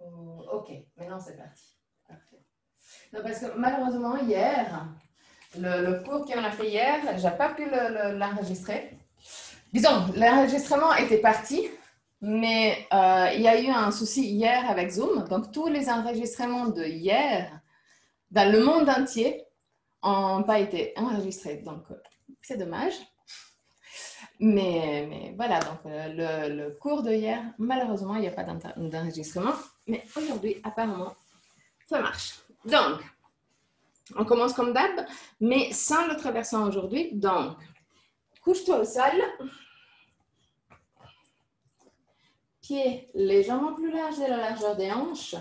Oh, ok, maintenant c'est parti. Parfait. Non, parce que malheureusement, hier, le cours qu'on a fait hier, je n'ai pas pu l'enregistrer. Disons, l'enregistrement était parti, mais il y a eu un souci hier avec Zoom. Donc, tous les enregistrements de hier, dans le monde entier, n'ont pas été enregistrés. Donc, c'est dommage. Mais voilà, donc le cours de hier, malheureusement, il n'y a pas d'enregistrement. Mais aujourd'hui, apparemment, ça marche. Donc, on commence comme d'hab, mais sans le traversant aujourd'hui. Donc, couche-toi au sol. Pieds légèrement plus larges de la largeur des hanches.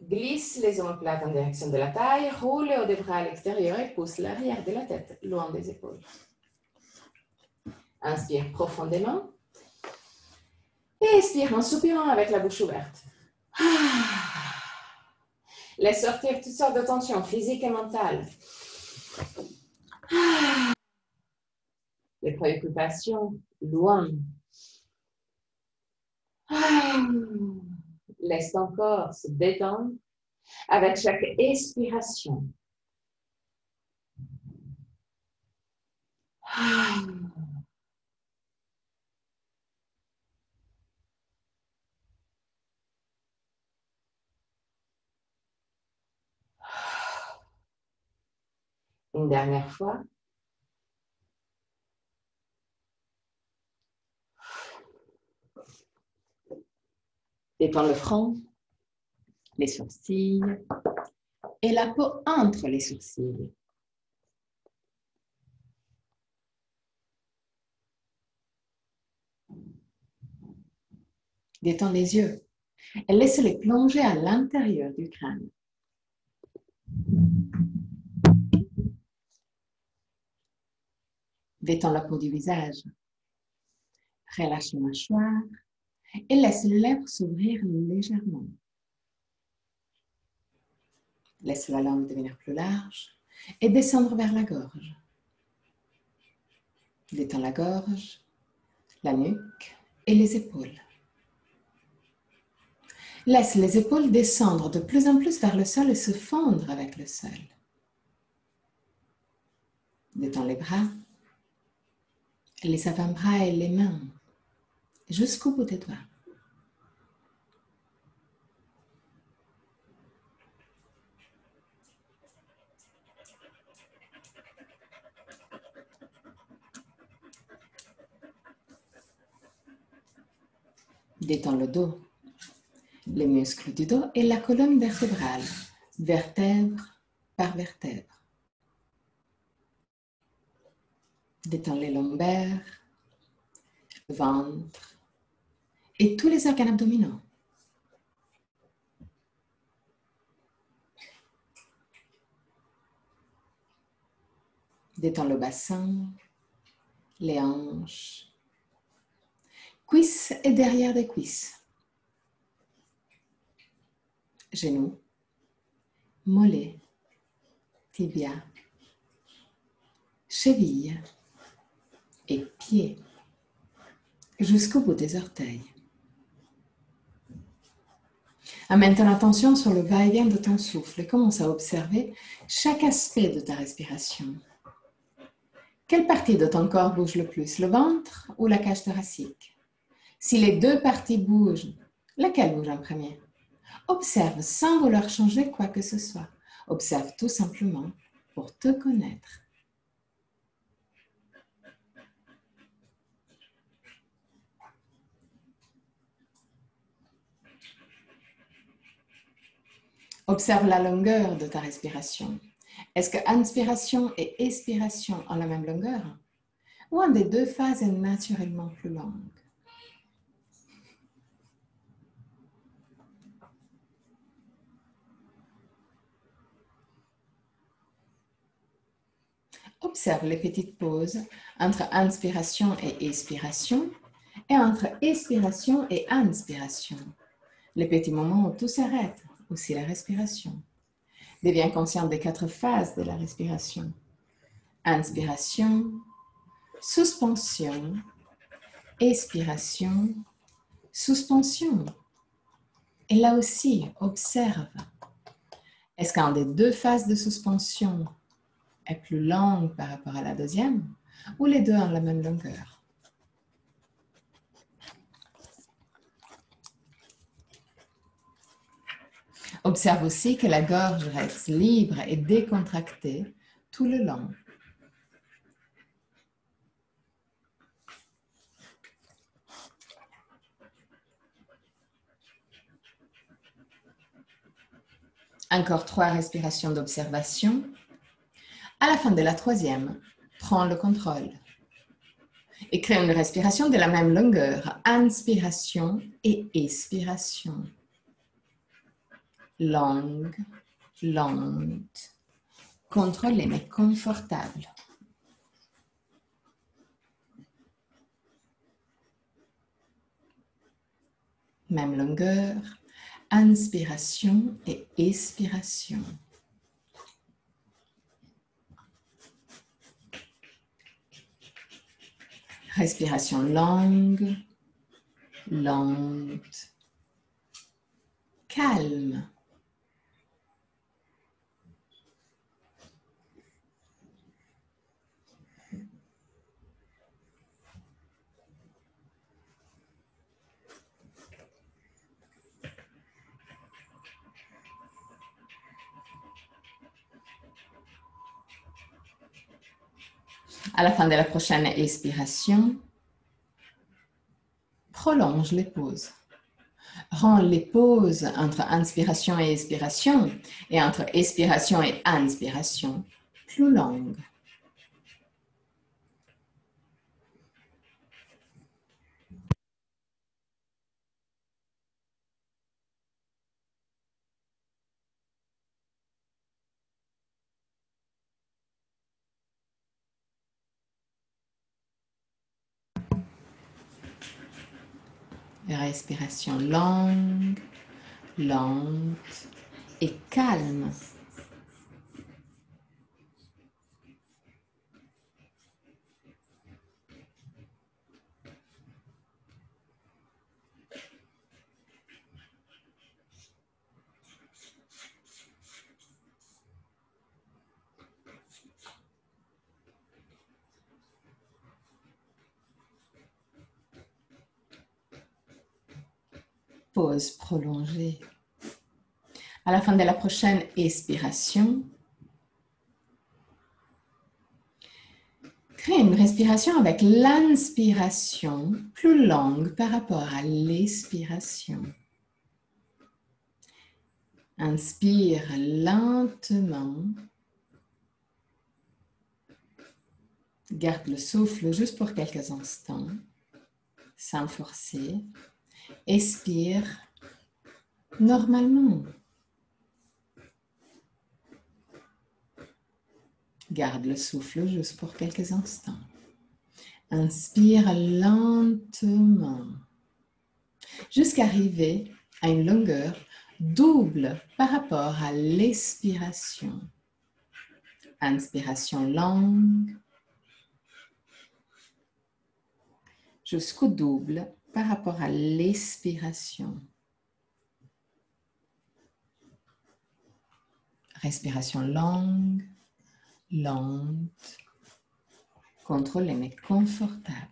Glisse les omoplates en direction de la taille. Roule les hauts des bras à l'extérieur et pousse l'arrière de la tête loin des épaules. Inspire profondément. Et expire en soupirant avec la bouche ouverte. Laisse sortir toutes sortes de tensions physiques et mentales. Les préoccupations, loin. Laisse ton corps se détendre avec chaque expiration. Une dernière fois. Détends le front, les sourcils et la peau entre les sourcils. Détends les yeux et laisse-les plonger à l'intérieur du crâne. Détends la peau du visage. Relâche la mâchoire et laisse les lèvres s'ouvrir légèrement. Laisse la langue devenir plus large et descendre vers la gorge. Détends la gorge, la nuque et les épaules. Laisse les épaules descendre de plus en plus vers le sol et se fondre avec le sol. Détends les bras, les avant-bras et les mains jusqu'au bout des doigts. Détends le dos, les muscles du dos et la colonne vertébrale, vertèbre par vertèbre. Détends les lombaires, le ventre et tous les organes abdominaux. Détends le bassin, les hanches, cuisses et derrière des cuisses. Genoux, mollets, tibia, chevilles et pieds jusqu'au bout des orteils. Amène ton attention sur le va-et-vient de ton souffle et commence à observer chaque aspect de ta respiration. Quelle partie de ton corps bouge le plus, le ventre ou la cage thoracique? Si les deux parties bougent, laquelle bouge en premier? Observe sans vouloir changer quoi que ce soit. Observe tout simplement pour te connaître. Observe la longueur de ta respiration. Est-ce que inspiration et expiration ont la même longueur? Ou une des deux phases est naturellement plus longue? Observe les petites pauses entre inspiration et expiration et entre expiration et inspiration. Les petits moments où tout s'arrête, aussi la respiration. Deviens conscient des 4 phases de la respiration. Inspiration, suspension, expiration, suspension Et là aussi, observe. Est-ce qu'un des deux phases de suspension est plus longue par rapport à la deuxième ou les deux ont la même longueur? Observe aussi que la gorge reste libre et décontractée tout le long. Encore 3 respirations d'observation. À la fin de la troisième, prends le contrôle. Et crée une respiration de la même longueur. Inspiration et expiration. Longue, lente, contrôlée mais confortable. Même longueur. Inspiration et expiration. Respiration longue, lente, calme. À la fin de la prochaine expiration, prolonge les pauses. Rends les pauses entre inspiration et expiration et entre expiration et inspiration plus longues. Respiration longue, lente et calme. Pause prolongée. À la fin de la prochaine expiration, crée une respiration avec l'inspiration plus longue par rapport à l'expiration. Inspire lentement. Garde le souffle juste pour quelques instants, sans forcer. Expire normalement. Garde le souffle juste pour quelques instants. Inspire lentement jusqu'à arriver à une longueur double par rapport à l'expiration. Inspiration longue jusqu'au double par rapport à l'expiration. Respiration longue, lente, contrôlée mais confortable.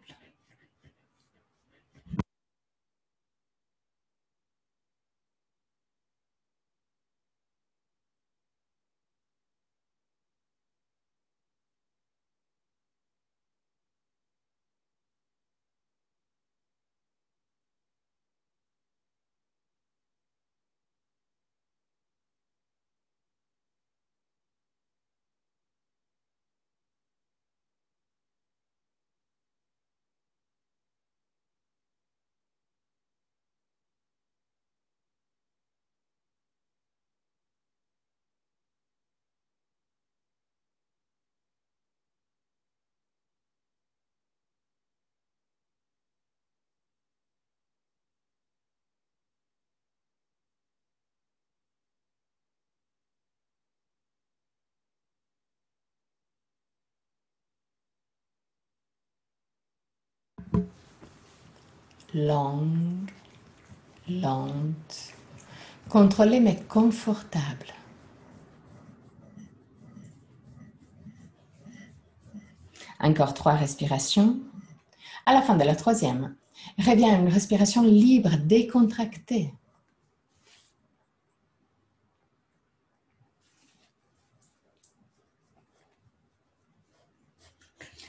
Longue, lente, Contrôlé mais confortable. Encore 3 respirations. À la fin de la 3e, reviens à une respiration libre, décontractée.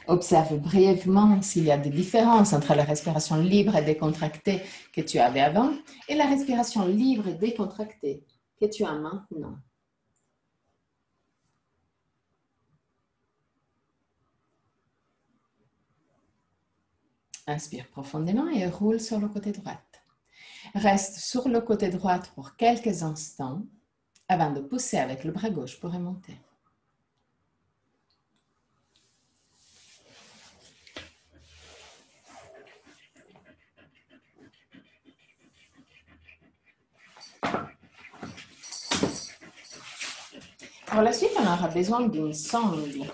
Observe brièvement s'il y a des différences entre la respiration libre et décontractée que tu avais avant et la respiration libre et décontractée que tu as maintenant. Inspire profondément et roule sur le côté droit. Reste sur le côté droit pour quelques instants avant de pousser avec le bras gauche pour remonter. Pour la suite, on aura besoin d'une sangle.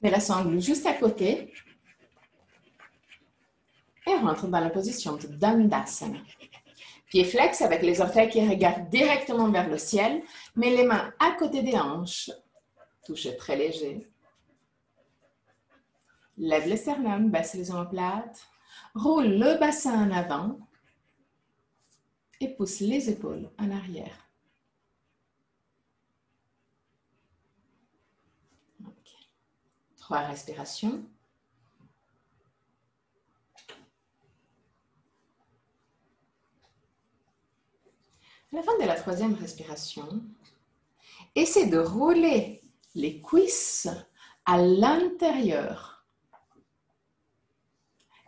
Mets la sangle juste à côté et rentre dans la position de Dandasana. Pieds flex avec les orteils qui regardent directement vers le ciel, mets les mains à côté des hanches. Toucher très léger. Lève le sternum, baisse les omoplates. Roule le bassin en avant et pousse les épaules en arrière. Okay. 3 respirations. À la fin de la 3e respiration, essaie de rouler les cuisses à l'intérieur.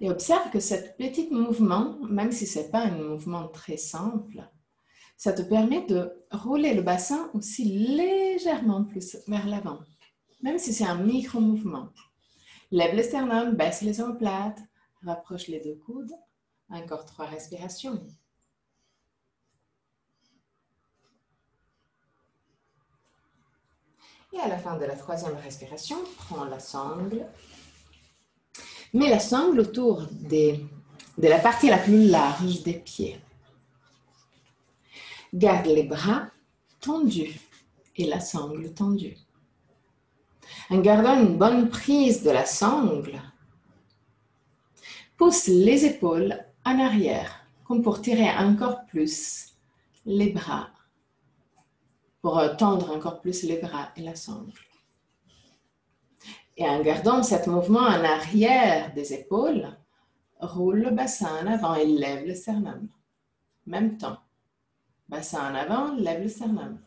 Et observe que ce petit mouvement, même si ce n'est pas un mouvement très simple, ça te permet de rouler le bassin aussi légèrement plus vers l'avant, même si c'est un micro-mouvement. Lève le sternum, baisse les omoplates, rapproche les 2 coudes. Encore 3 respirations. Et à la fin de la 3e respiration, prends la sangle. Mets la sangle autour de la partie la plus large des pieds. Garde les bras tendus et la sangle tendue. En gardant une bonne prise de la sangle, pousse les épaules en arrière, comme pour tirer encore plus les bras, pour tendre encore plus les bras et la sangle. Et en gardant ce mouvement en arrière des épaules, roule le bassin en avant et lève le sternum. Même temps. Bassin en avant, lève le sternum.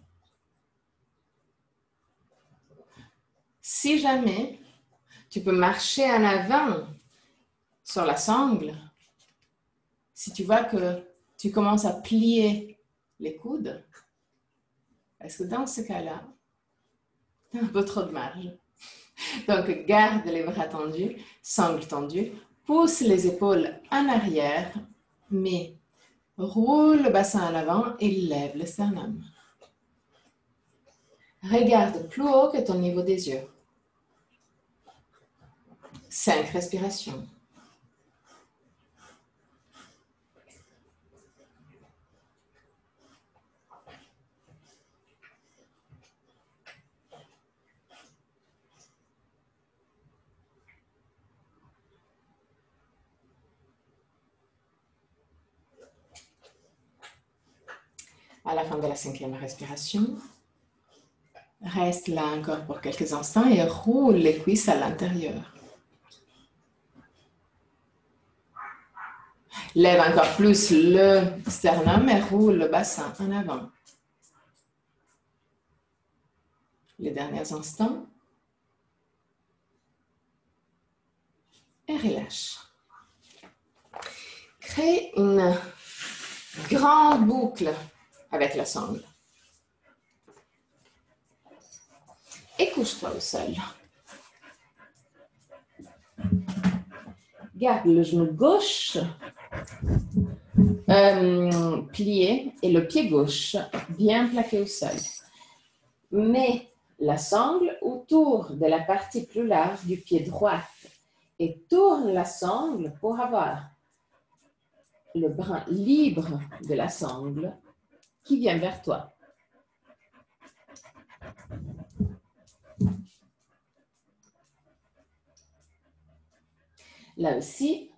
Si jamais tu peux marcher en avant sur la sangle, si tu vois que tu commences à plier les coudes, parce que dans ce cas-là, tu as un peu trop de marge. Donc, garde les bras tendus, sangle tendue, pousse les épaules en arrière, mais roule le bassin en avant et lève le sternum. Regarde plus haut que ton niveau des yeux. 5 respirations. À la fin de la 5e respiration, reste là encore pour quelques instants et roule les cuisses à l'intérieur. Lève encore plus le sternum et roule le bassin en avant. Les derniers instants. Et relâche. Crée une grande boucle avec la sangle. Et couche-toi au sol. Garde le genou gauche plié et le pied gauche bien plaqué au sol. Mets la sangle autour de la partie plus large du pied droit et tourne la sangle pour avoir le brin libre de la sangle qui vient vers toi. Là aussi,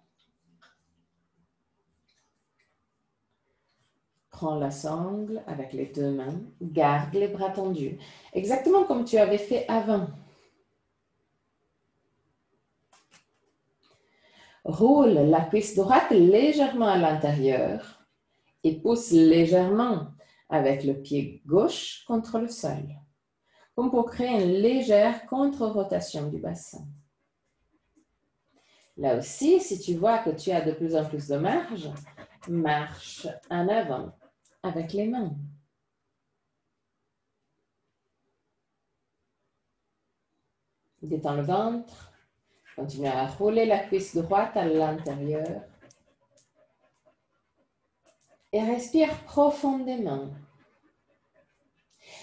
prends la sangle avec les deux mains, garde les bras tendus, exactement comme tu avais fait avant. Roule la cuisse droite légèrement à l'intérieur et pousse légèrement avec le pied gauche contre le sol, comme pour créer une légère contre-rotation du bassin. Là aussi, si tu vois que tu as de plus en plus de marge, marche en avant avec les mains. Détends le ventre. Continue à rouler la cuisse droite à l'intérieur. Et respire profondément.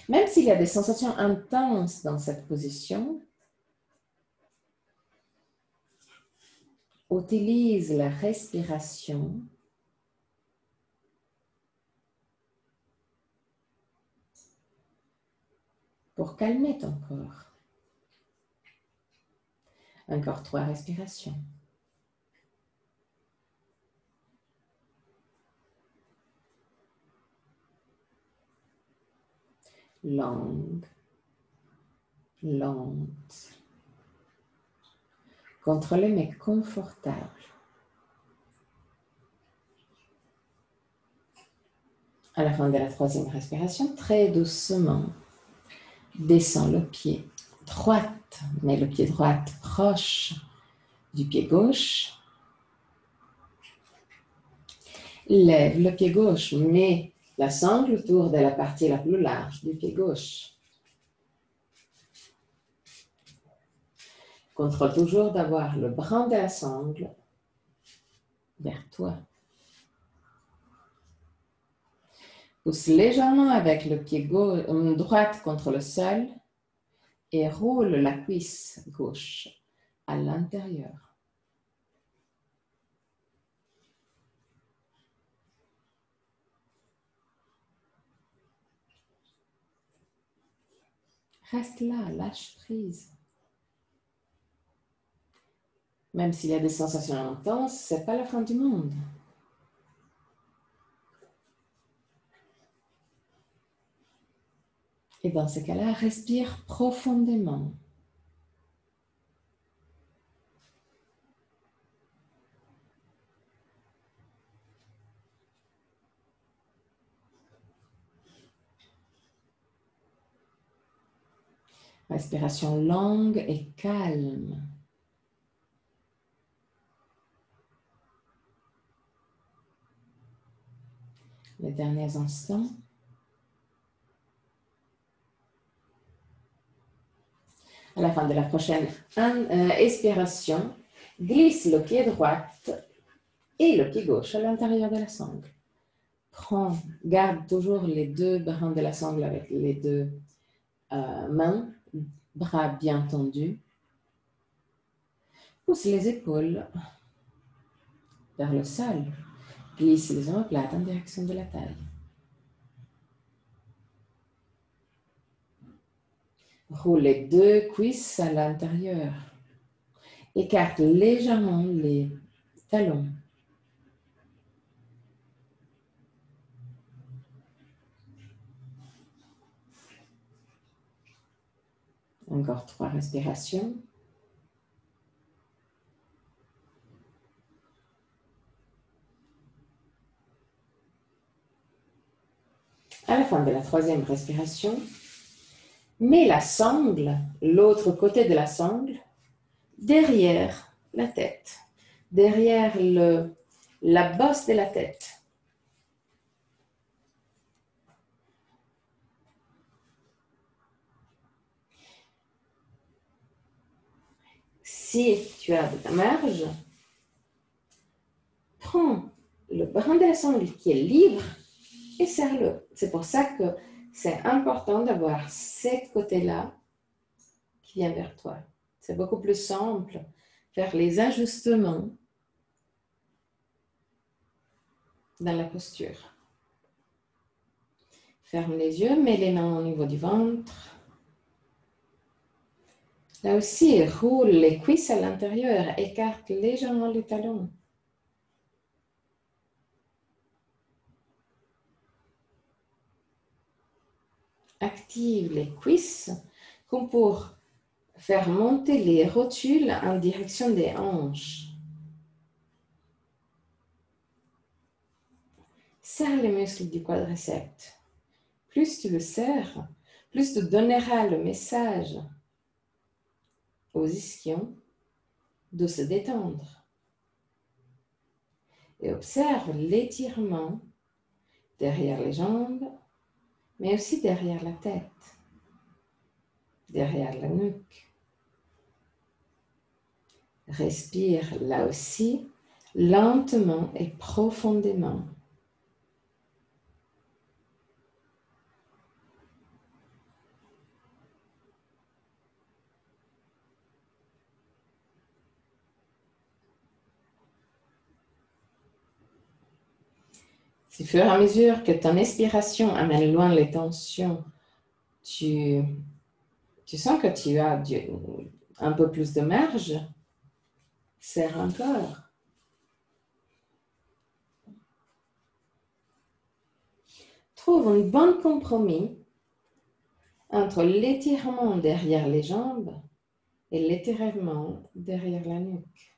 Même s'il y a des sensations intenses dans cette position, utilise la respiration pour calmer ton corps. Encore 3 respirations. Longue, lente. Contrôlée mais confortable. À la fin de la 3e respiration, très doucement, descends le pied droit, mais le pied droit proche du pied gauche. Lève le pied gauche, mets la sangle autour de la partie la plus large du pied gauche. Contrôle toujours d'avoir le brin de la sangle vers toi. Pousse légèrement avec le pied droit contre le sol et roule la cuisse gauche à l'intérieur. Reste là, lâche prise. Même s'il y a des sensations intenses, ce n'est pas la fin du monde. Et dans ce cas-là, respire profondément. Respiration longue et calme. Les derniers instants. À la fin de la prochaine expiration, glisse le pied droit et le pied gauche à l'intérieur de la sangle. Garde toujours les deux brins de la sangle avec les deux mains, bras bien tendus. Pousse les épaules vers le sol. Glisse les omoplates en direction de la taille. Roule les deux cuisses à l'intérieur. Écarte légèrement les talons. Encore 3 respirations. À la fin de la 3e respiration, mets la sangle, l'autre côté de la sangle, derrière la tête, derrière la bosse de la tête. Si tu as de la marge, prends le brin de la sangle qui est libre et serre-le. C'est pour ça que c'est important d'avoir ce côté-là qui vient vers toi. C'est beaucoup plus simple, faire les ajustements dans la posture. Ferme les yeux, mets les mains au niveau du ventre. Là aussi, roule les cuisses à l'intérieur, écarte légèrement les talons. Active les cuisses comme pour faire monter les rotules en direction des hanches. Serre les muscles du quadriceps. Plus tu le serres, plus tu donneras le message aux ischions de se détendre. Et observe l'étirement derrière les jambes, mais aussi derrière la tête, derrière la nuque. Respire là aussi, lentement et profondément. Au fur et à mesure que ton expiration amène loin les tensions, tu sens que tu as un peu plus de marge. Serre encore. Trouve un bon compromis entre l'étirement derrière les jambes et l'étirement derrière la nuque.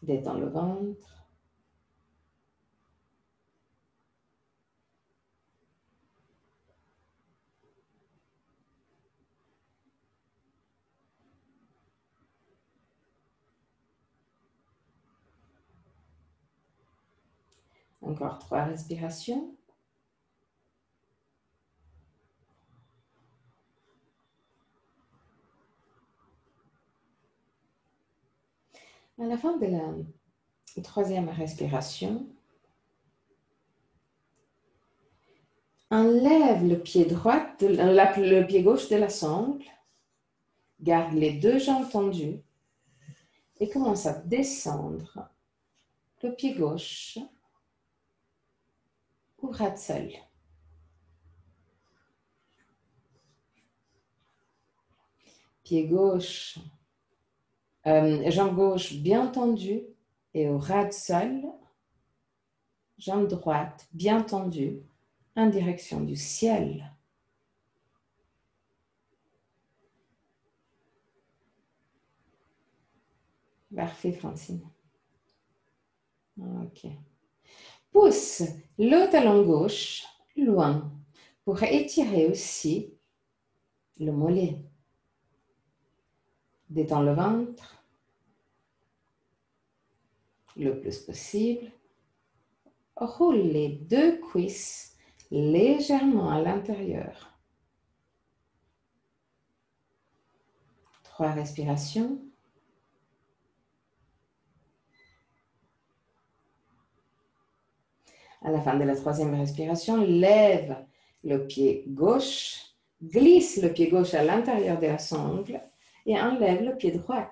Détends le ventre. Encore 3 respirations. À la fin de la 3e respiration, enlève le pied le pied gauche de la sangle, garde les 2 jambes tendues et commence à descendre le pied gauche au ras de sol. Pied gauche, jambe gauche bien tendue et au ras de sol, jambe droite bien tendue en direction du ciel. Parfait, Francine. Ok. Pousse le talon gauche loin pour étirer aussi le mollet. Détends le ventre le plus possible. Roule les 2 cuisses légèrement à l'intérieur. 3 respirations. À la fin de la 3e respiration, lève le pied gauche, glisse le pied gauche à l'intérieur de la sangle et enlève le pied droit.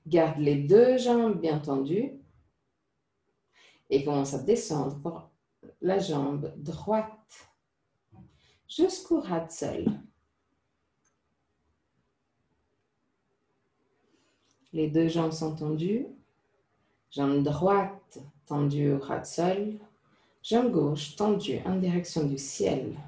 Garde les 2 jambes bien tendues et commence à descendre pour la jambe droite jusqu'au ras de sol. Les 2 jambes sont tendues. Jambe droite tendue au ras de sol. Jambe gauche tendue en direction du ciel.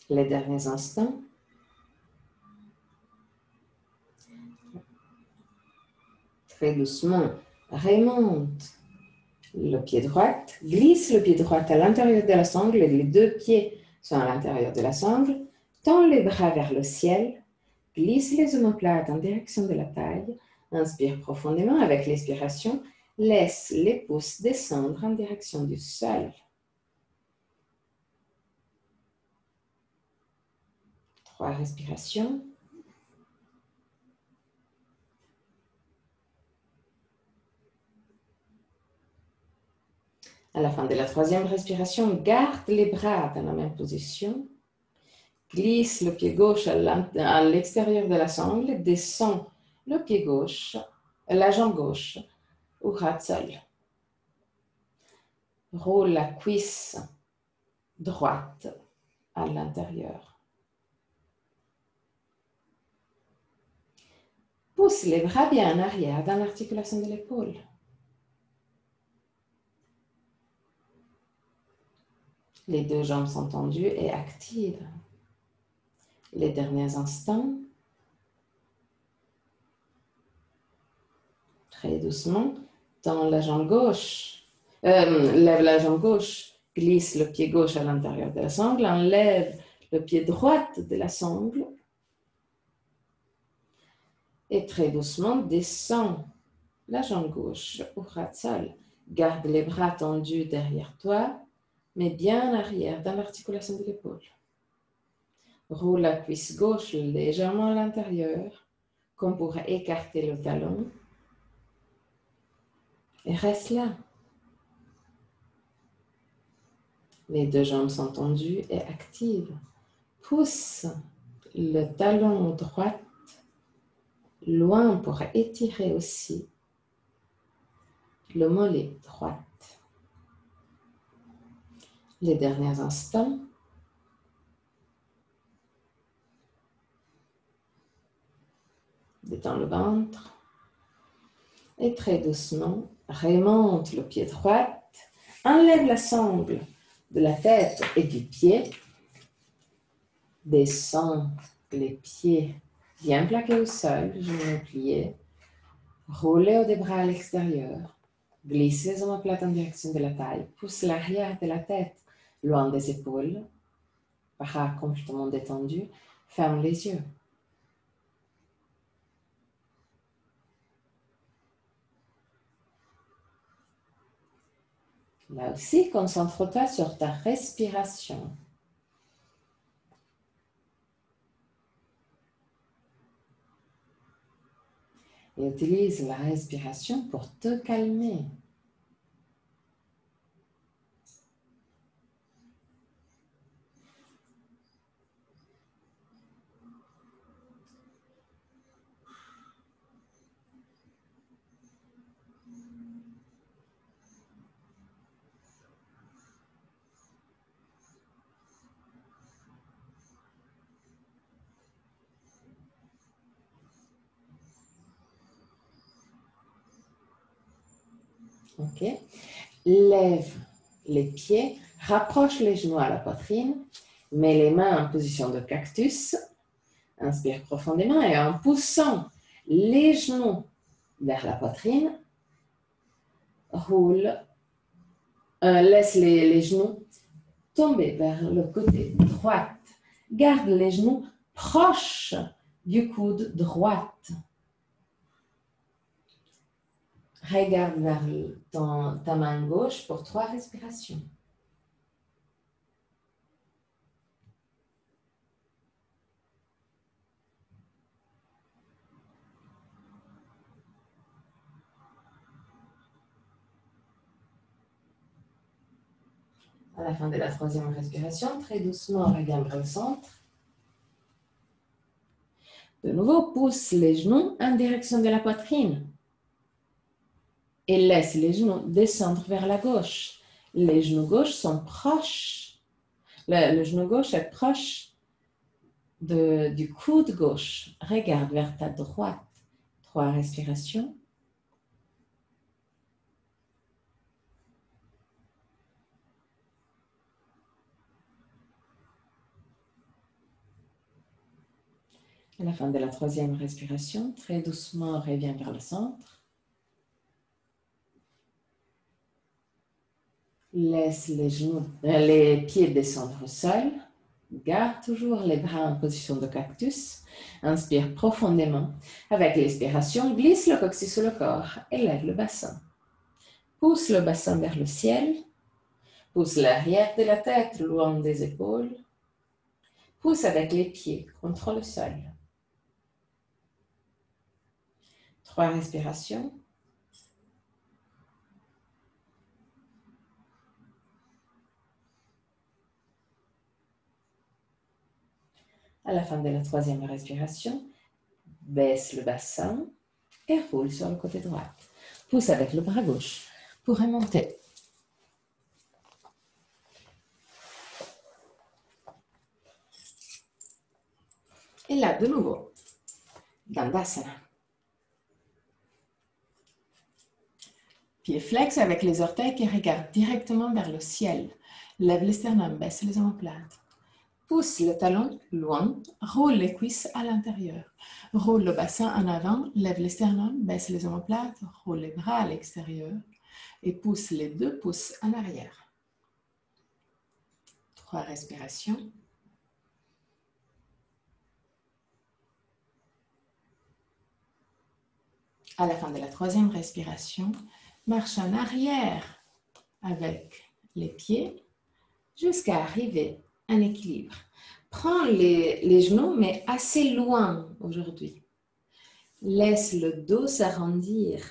Les derniers instants. Très doucement, remonte le pied droit, glisse le pied droit à l'intérieur de la sangle, les deux pieds sont à l'intérieur de la sangle, tends les bras vers le ciel, glisse les omoplates en direction de la taille, inspire profondément avec l'expiration, laisse les pouces descendre en direction du sol. 3 respirations. À la fin de la 3e respiration, garde les bras dans la même position. Glisse le pied gauche à l'extérieur de la sangle, descend le pied gauche, la jambe gauche au ras de sol. Roule la cuisse droite à l'intérieur. Pousse les bras bien en arrière dans l'articulation de l'épaule. Les deux jambes sont tendues et actives. Les derniers instants. Très doucement, tends la jambe gauche. Lève la jambe gauche, glisse le pied gauche à l'intérieur de la sangle, enlève le pied droit de la sangle et très doucement descend la jambe gauche au ras de sol. Garde les bras tendus derrière toi, mais bien en arrière dans l'articulation de l'épaule. Roule la cuisse gauche légèrement à l'intérieur, comme pour écarter le talon. Et reste là. Les deux jambes sont tendues et actives. Pousse le talon droit loin pour étirer aussi le mollet droit. Les derniers instants. Détends le ventre. Et très doucement, remonte le pied droit. Enlève la sangle de la tête et du pied. Descends les pieds bien plaqués au sol, genoux pliés. Roulez des bras à l'extérieur. Glissez les omoplates en direction de la taille. Pousse l'arrière de la tête loin des épaules. Bras complètement détendus. Ferme les yeux. Là aussi, concentre-toi sur ta respiration. Et utilise la respiration pour te calmer. Ok. Lève les pieds, rapproche les genoux à la poitrine, mets les mains en position de cactus, inspire profondément et en poussant les genoux vers la poitrine, roule, laisse les genoux tomber vers le côté droit. Garde les genoux proches du coude droit. Regarde vers ta main gauche pour 3 respirations. À la fin de la 3e respiration, très doucement, reviens vers le centre. De nouveau, pousse les genoux en direction de la poitrine. Et laisse les genoux descendre vers la gauche. Les genoux gauches sont proches. Le genou gauche est proche du coude gauche. Regarde vers ta droite. 3 respirations. À la fin de la 3e respiration, très doucement, reviens vers le centre. Laisse les pieds descendre au sol. Garde toujours les bras en position de cactus. Inspire profondément. Avec l'expiration, glisse le coccyx sur le corps et lève le bassin. Pousse le bassin vers le ciel. Pousse l'arrière de la tête loin des épaules. Pousse avec les pieds contre le sol. 3 respirations. À la fin de la 3e respiration, baisse le bassin et roule sur le côté droit. Pousse avec le bras gauche pour remonter. Et là, de nouveau, Dandasana. Pieds flex avec les orteils qui regardent directement vers le ciel. Lève le sternum, baisse les omoplates. Pousse le talon loin, roule les cuisses à l'intérieur. Roule le bassin en avant, lève le sternum, baisse les omoplates, roule les bras à l'extérieur et pousse les 2 pouces en arrière. 3 respirations. À la fin de la 3e respiration, marche en arrière avec les pieds jusqu'à arriver en équilibre. Prends les genoux, mais assez loin aujourd'hui. Laisse le dos s'arrondir.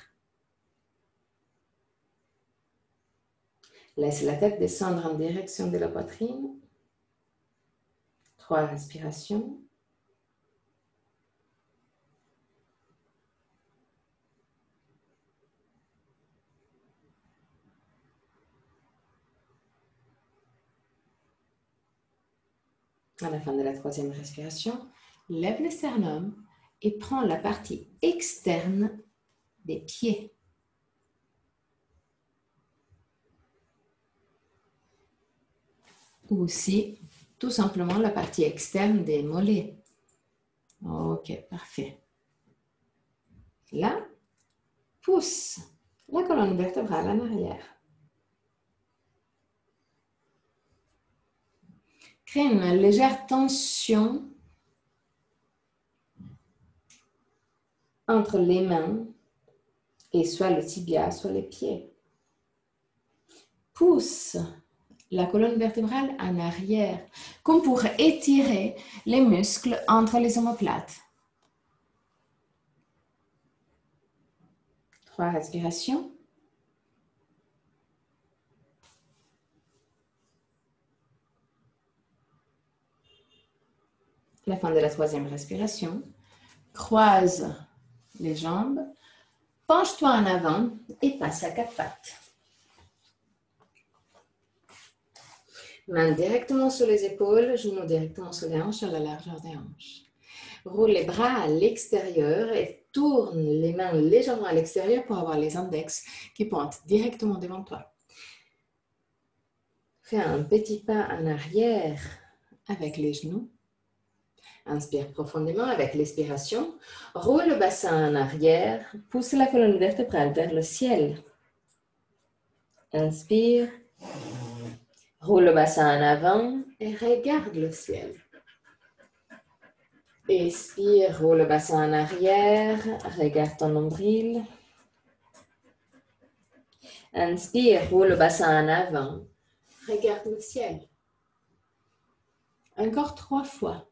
Laisse la tête descendre en direction de la poitrine. 3 respirations. À la fin de la 3e respiration, lève le sternum et prends la partie externe des pieds. Ou aussi, tout simplement, la partie externe des mollets. Ok, parfait. Là, pousse la colonne vertébrale en arrière. Crée une légère tension entre les mains et soit le tibia, soit les pieds. Pousse la colonne vertébrale en arrière, comme pour étirer les muscles entre les omoplates. 3 respirations. À la fin de la 3e respiration, croise les jambes, penche-toi en avant et passe à 4 pattes. Main directement sur les épaules, genoux directement sur les hanches, sur la largeur des hanches. Roule les bras à l'extérieur et tourne les mains légèrement à l'extérieur pour avoir les index qui pointent directement devant toi. Fais un petit pas en arrière avec les genoux. Inspire profondément avec l'expiration. Roule le bassin en arrière. Pousse la colonne vertébrale vers le ciel. Inspire. Roule le bassin en avant et regarde le ciel. Expire, roule le bassin en arrière. Regarde ton nombril. Inspire, roule le bassin en avant. Regarde le ciel. Encore 3 fois.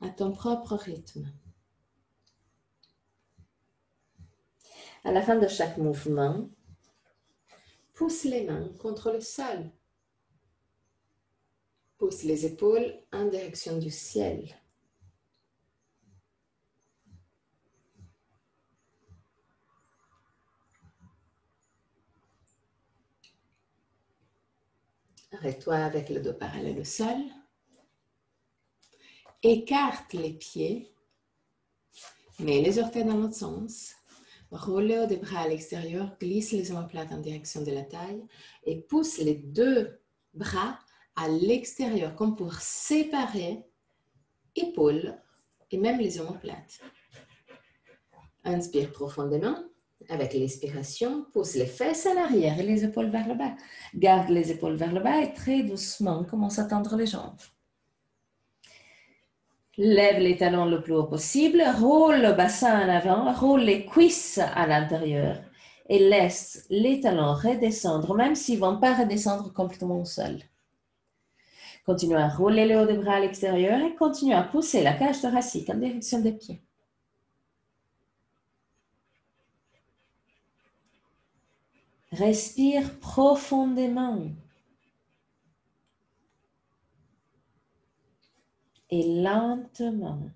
À ton propre rythme. À la fin de chaque mouvement, pousse les mains contre le sol. Pousse les épaules en direction du ciel. Arrête-toi avec le dos parallèle au sol. Écarte les pieds. Mets les orteils dans l'autre sens. Roule le haut des bras à l'extérieur. Glisse les omoplates en direction de la taille. Et pousse les 2 bras à l'extérieur, comme pour séparer épaules et même les omoplates. Inspire profondément. Avec l'expiration, pousse les fesses en arrière et les épaules vers le bas. Garde les épaules vers le bas et très doucement, commence à tendre les jambes. Lève les talons le plus haut possible, roule le bassin en avant, roule les cuisses à l'intérieur et laisse les talons redescendre, même s'ils ne vont pas redescendre complètement au sol. Continue à rouler le haut des bras à l'extérieur et continue à pousser la cage thoracique en direction des pieds. Respire profondément et lentement.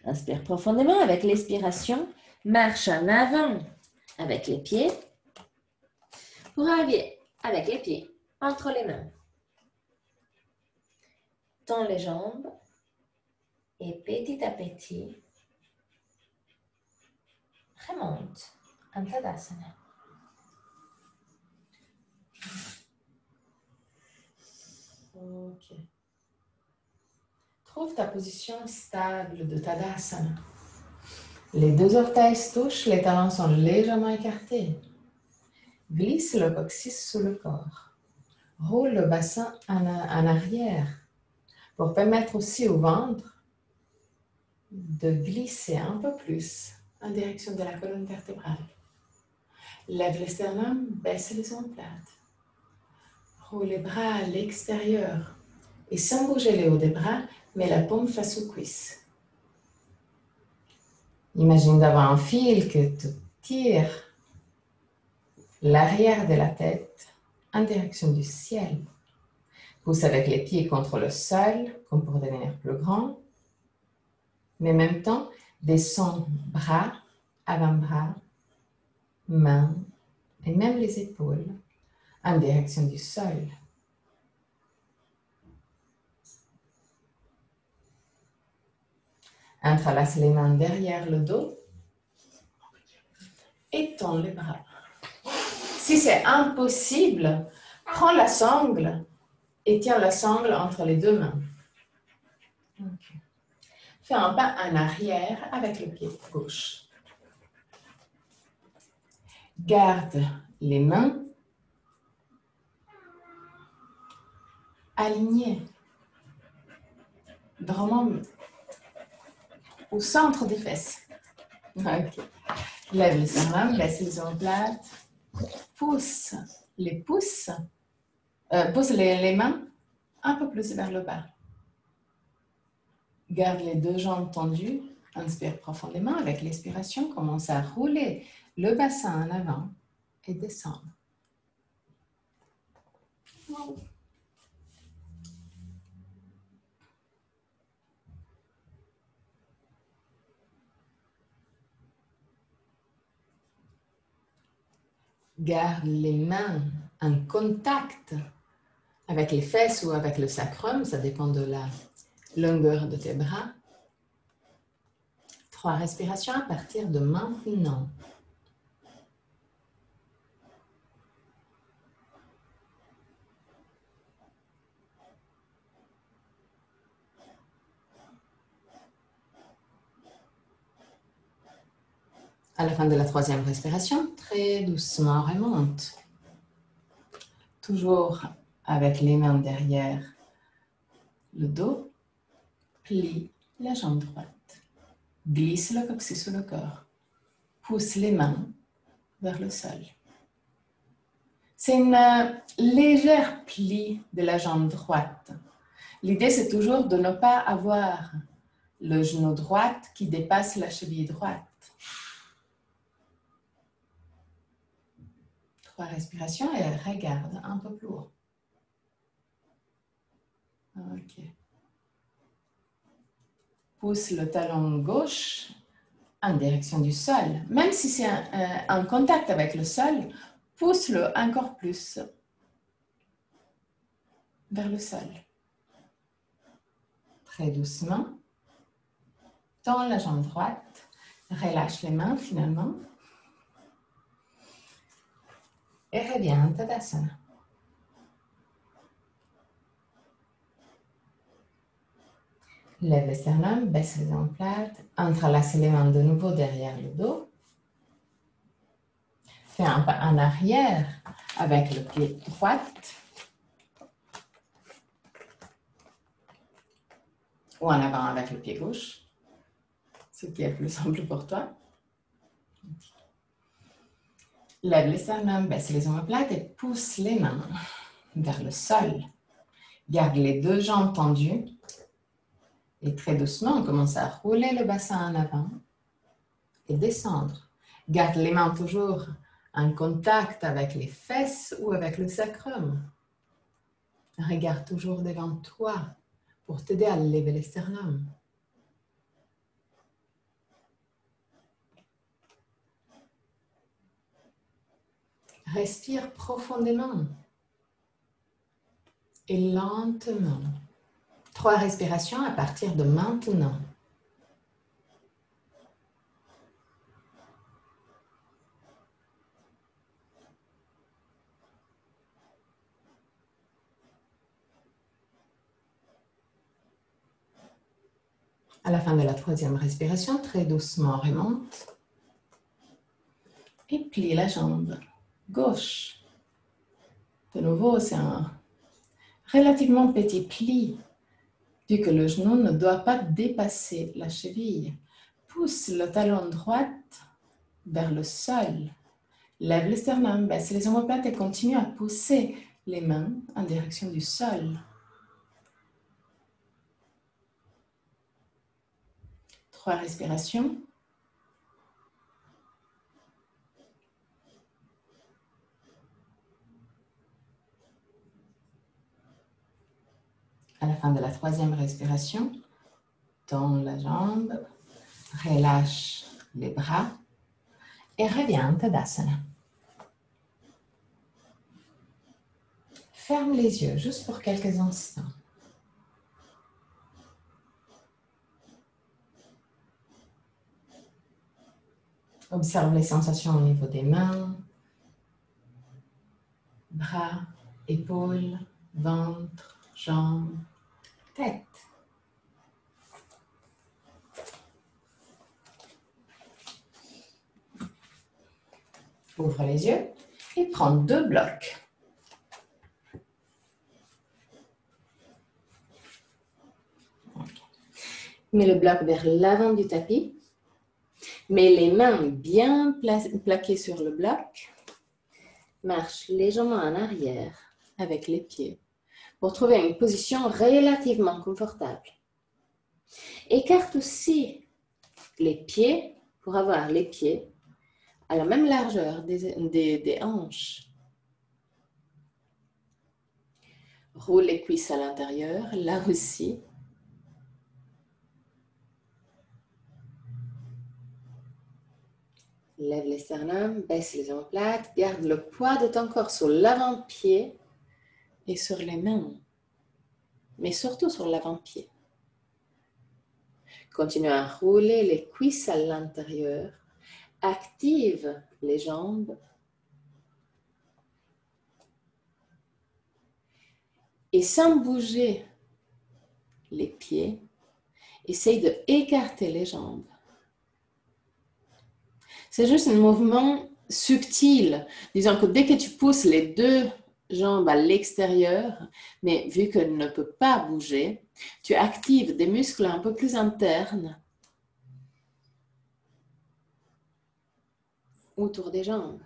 Inspire profondément avec l'expiration. Marche en avant avec les pieds pour arriver avec les pieds entre les mains. Tends les jambes et petit à petit, remonte en Tadasana. Ok. Trouve ta position stable de Tadasana. Les deux orteils se touchent, les talons sont légèrement écartés. Glisse le coccyx sous le corps. Roule le bassin en arrière pour permettre aussi au ventre de glisser un peu plus en direction de la colonne vertébrale. Lève le sternum, baisse les omoplates. Roule les bras à l'extérieur et sans bouger les hauts des bras, mets la paume face aux cuisses. Imagine d'avoir un fil que tu tires l'arrière de la tête en direction du ciel. Pousse avec les pieds contre le sol, comme pour devenir plus grand. Mais en même temps, descends bras, avant-bras, mains et même les épaules en direction du sol. Entrelace les mains derrière le dos et tends les bras. Si c'est impossible, prends la sangle et tiens la sangle entre les deux mains. Okay. Fais un pas en arrière avec le pied gauche. Garde les mains alignées, vraiment au centre des fesses. Okay. Lève les sternum, baisse les omoplates, pousse les pouces, pousse les mains un peu plus vers le bas. Garde les deux jambes tendues, inspire profondément avec l'expiration, commence à rouler le bassin en avant et descendre. Wow. Garde les mains en contact avec les fesses ou avec le sacrum, ça dépend de la longueur de tes bras. 3 respirations à partir de maintenant. À la fin de la 3e respiration, très doucement remonte. Toujours avec les mains derrière le dos, plie la jambe droite. Glisse le coccyx sous le corps. Pousse les mains vers le sol. C'est une légère plie de la jambe droite. L'idée, c'est toujours de ne pas avoir le genou droit qui dépasse la cheville droite. 3 respirations et regarde un peu plus haut. Ok. Pousse le talon gauche en direction du sol. Même si c'est en contact avec le sol, pousse-le encore plus vers le sol. Très doucement. Tends la jambe droite. Relâche les mains finalement. Et reviens en Tadasana. Lève les sternums, baisse les omoplates, entrelace les mains de nouveau derrière le dos. Fais un pas en arrière avec le pied droit. Ou en avant avec le pied gauche, ce qui est plus simple pour toi. Lève les sternums, baisse les omoplates et pousse les mains vers le sol. Garde les deux jambes tendues. Et très doucement, on commence à rouler le bassin en avant et descendre. Garde les mains toujours en contact avec les fesses ou avec le sacrum. Regarde toujours devant toi pour t'aider à lever les sternums. Respire profondément et lentement. 3 respirations à partir de maintenant. À la fin de la 3e respiration, très doucement remonte et plie la jambe gauche. De nouveau, c'est un relativement petit pli, vu que le genou ne doit pas dépasser la cheville. Pousse le talon droit vers le sol. Lève le sternum, baisse les omoplates et continue à pousser les mains en direction du sol. 3 respirations. À la fin de la 3e respiration, tends la jambe, relâche les bras et reviens en Tadasana. Ferme les yeux juste pour quelques instants. Observe les sensations au niveau des mains, bras, épaules, ventre, jambes, tête. Ouvre les yeux et prends 2 blocs. Mets le bloc vers l'avant du tapis. Mets les mains bien plaquées sur le bloc. Marche légèrement en arrière avec les pieds pour trouver une position relativement confortable. Écarte aussi les pieds pour avoir les pieds à la même largeur des hanches. Roule les cuisses à l'intérieur, là aussi. Lève les sternums, baisse les omoplates, garde le poids de ton corps sur l'avant-pied et sur les mains, mais surtout sur l'avant-pied. Continue à rouler les cuisses à l'intérieur, active les jambes et sans bouger les pieds, essaye de écarter les jambes. C'est juste un mouvement subtil. Disons que dès que tu pousses les 2 jambes à l'extérieur, mais vu qu'elle ne peut pas bouger, tu actives des muscles un peu plus internes autour des jambes.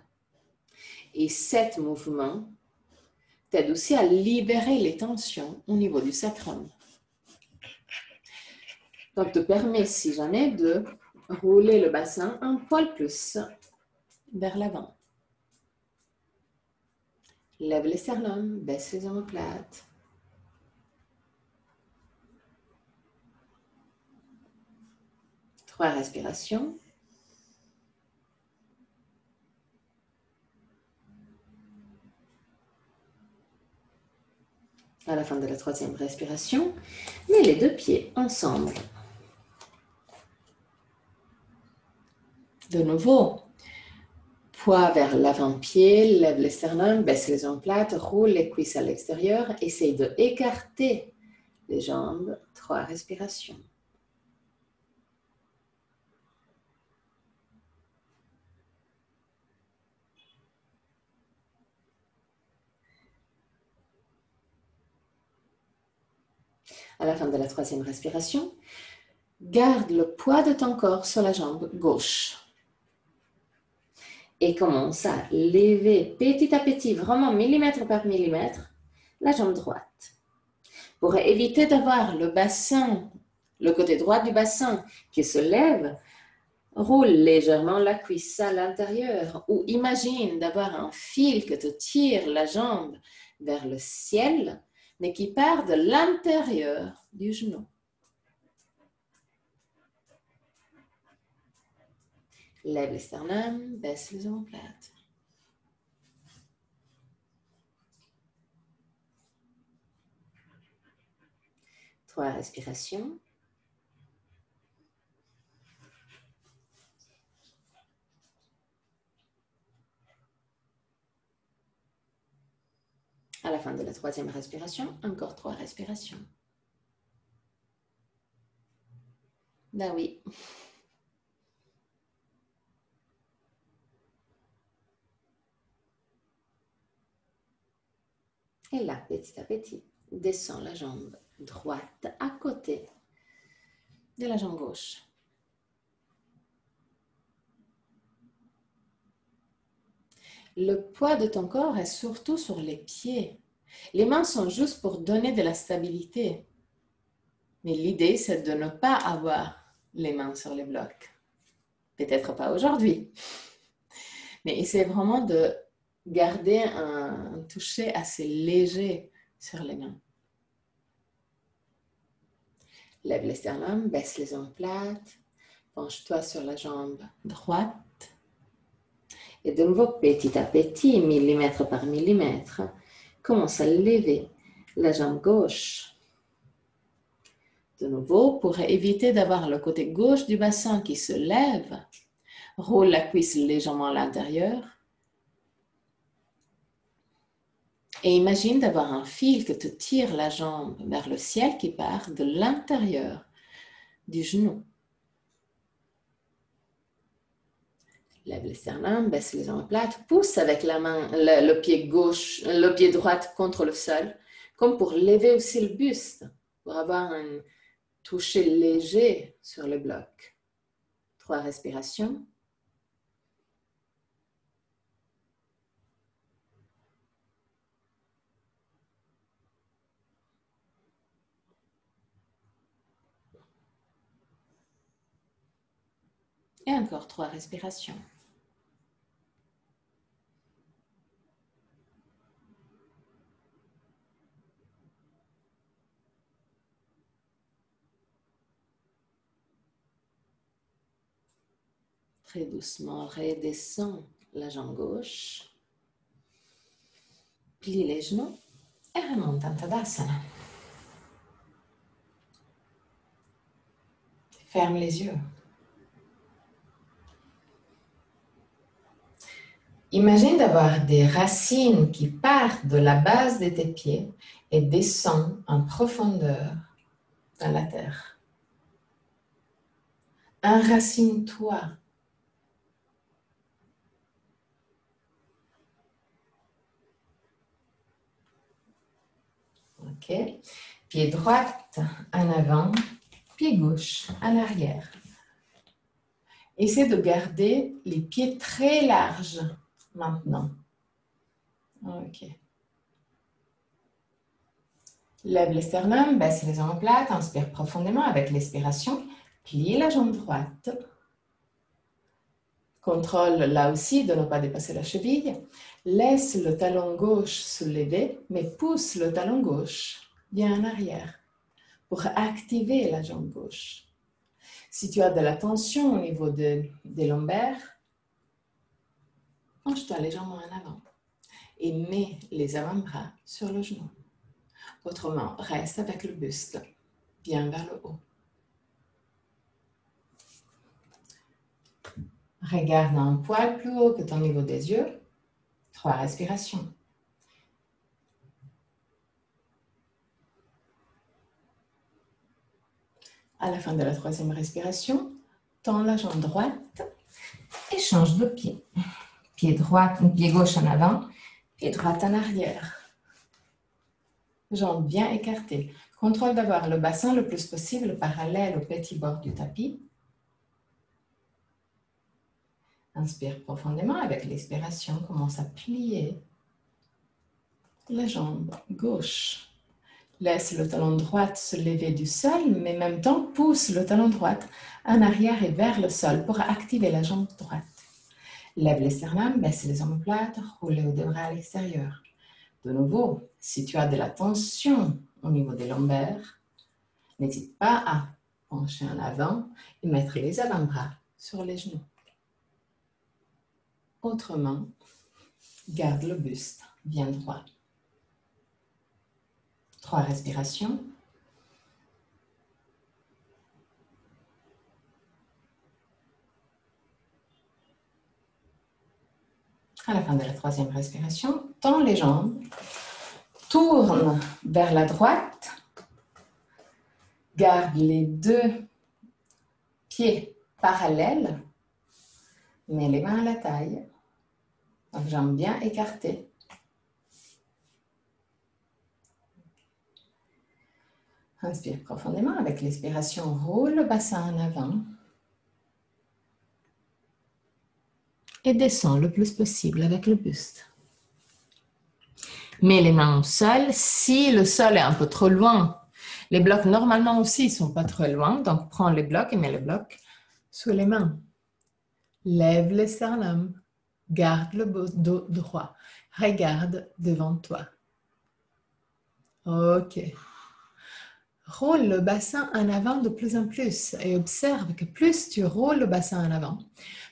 Et cet mouvement t'aide aussi à libérer les tensions au niveau du sacrum. Donc, te permet, si j'en ai 2, rouler le bassin un poil plus vers l'avant. Lève les sternums, baisse les omoplates. Trois respirations. À la fin de la 3e respiration, mets les 2 pieds ensemble. De nouveau, poids vers l'avant-pied, lève le sternum, baisse les omoplates, roule les cuisses à l'extérieur. Essaye de écarter les jambes. 3 respirations. À la fin de la 3e respiration, garde le poids de ton corps sur la jambe gauche. Et commence à lever petit à petit, vraiment millimètre par millimètre, la jambe droite. Pour éviter d'avoir le bassin, le côté droit du bassin qui se lève, roule légèrement la cuisse à l'intérieur ou imagine d'avoir un fil que te tire la jambe vers le ciel, mais qui part de l'intérieur du genou. Lève le sternum, baisse les omoplates. Trois respirations. À la fin de la 3e respiration, encore 3 respirations. Ben oui. Et là, petit à petit, descends la jambe droite à côté de la jambe gauche. Le poids de ton corps est surtout sur les pieds. Les mains sont juste pour donner de la stabilité. Mais l'idée, c'est de ne pas avoir les mains sur les blocs. Peut-être pas aujourd'hui. Mais essaie vraiment de garder un toucher assez léger sur les mains. Lève les sternum, baisse les omoplates, penche-toi sur la jambe droite. Et de nouveau, petit à petit, millimètre par millimètre, commence à lever la jambe gauche. De nouveau, pour éviter d'avoir le côté gauche du bassin qui se lève, roule la cuisse légèrement à l'intérieur. Et imagine d'avoir un fil que te tire la jambe vers le ciel qui part de l'intérieur du genou. Lève le sternum, baisse les omoplates, pousse avec la main, le pied gauche, le pied droit contre le sol, comme pour lever aussi le buste, pour avoir un toucher léger sur le bloc. 3 respirations. Et encore 3 respirations. Très doucement, redescends la jambe gauche. Plie les genoux et remonte en Tadasana. Ferme les yeux. Imagine d'avoir des racines qui partent de la base de tes pieds et descendent en profondeur dans la terre. Enracine-toi. Ok. Pied droit en avant, pied gauche en arrière. Essaie de garder les pieds très larges maintenant. Ok. Lève le sternum, baisse les omoplates, inspire profondément avec l'expiration. Plie la jambe droite. Contrôle là aussi de ne pas dépasser la cheville. Laisse le talon gauche se lever, mais pousse le talon gauche bien en arrière pour activer la jambe gauche. Si tu as de la tension au niveau des lombaires, penche-toi légèrement en avant et mets les avant-bras sur le genou. Autrement, reste avec le buste bien vers le haut. Regarde un poil plus haut que ton niveau des yeux. 3 respirations. À la fin de la 3e respiration, tends la jambe droite et change de pied. Pied droit, pied gauche en avant, pied droit en arrière. Jambes bien écartées. Contrôle d'avoir le bassin le plus possible parallèle au petit bord du tapis. Inspire profondément avec l'expiration. Commence à plier la jambe gauche. Laisse le talon droit se lever du sol, mais en même temps, pousse le talon droit en arrière et vers le sol pour activer la jambe droite. Lève les sternums, baisse les omoplates, roule les deux bras à l'extérieur. De nouveau, si tu as de la tension au niveau des lombaires, n'hésite pas à pencher en avant et mettre les avant-bras sur les genoux. Autrement, garde le buste bien droit. 3 respirations. À la fin de la 3e respiration, tends les jambes, tourne vers la droite, garde les 2 pieds parallèles, mets les mains à la taille, donc jambes bien écartées. Inspire profondément avec l'expiration, roule le bassin en avant et descends le plus possible avec le buste. Mets les mains au sol. Si le sol est un peu trop loin, les blocs normalement aussi ne sont pas trop loin, donc prends les blocs et mets les blocs sous les mains. Lève les sternum, garde le dos droit, regarde devant toi. Ok. Roule le bassin en avant de plus en plus et observe que plus tu roules le bassin en avant,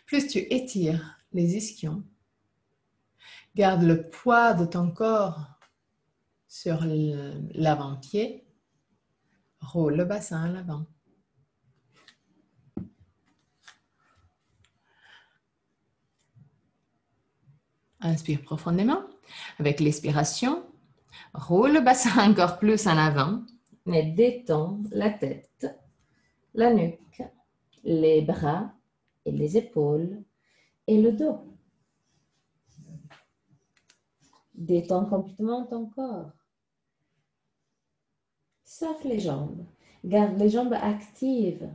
plus tu étires les ischions. Garde le poids de ton corps sur l'avant-pied. Roule le bassin en avant. Inspire profondément. Avec l'expiration, roule le bassin encore plus en avant, mais détends la tête, la nuque, les bras et les épaules et le dos. Détends complètement ton corps. Serre les jambes. Garde les jambes actives.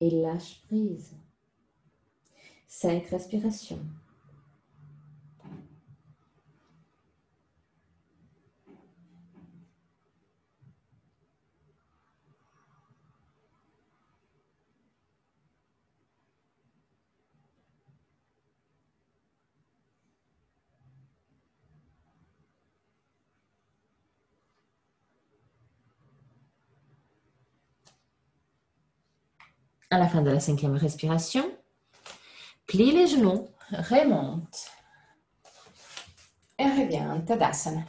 Et lâche prise. 5 respirations. À la fin de la 5e respiration, plie les genoux, remonte et reviens en Tadasana.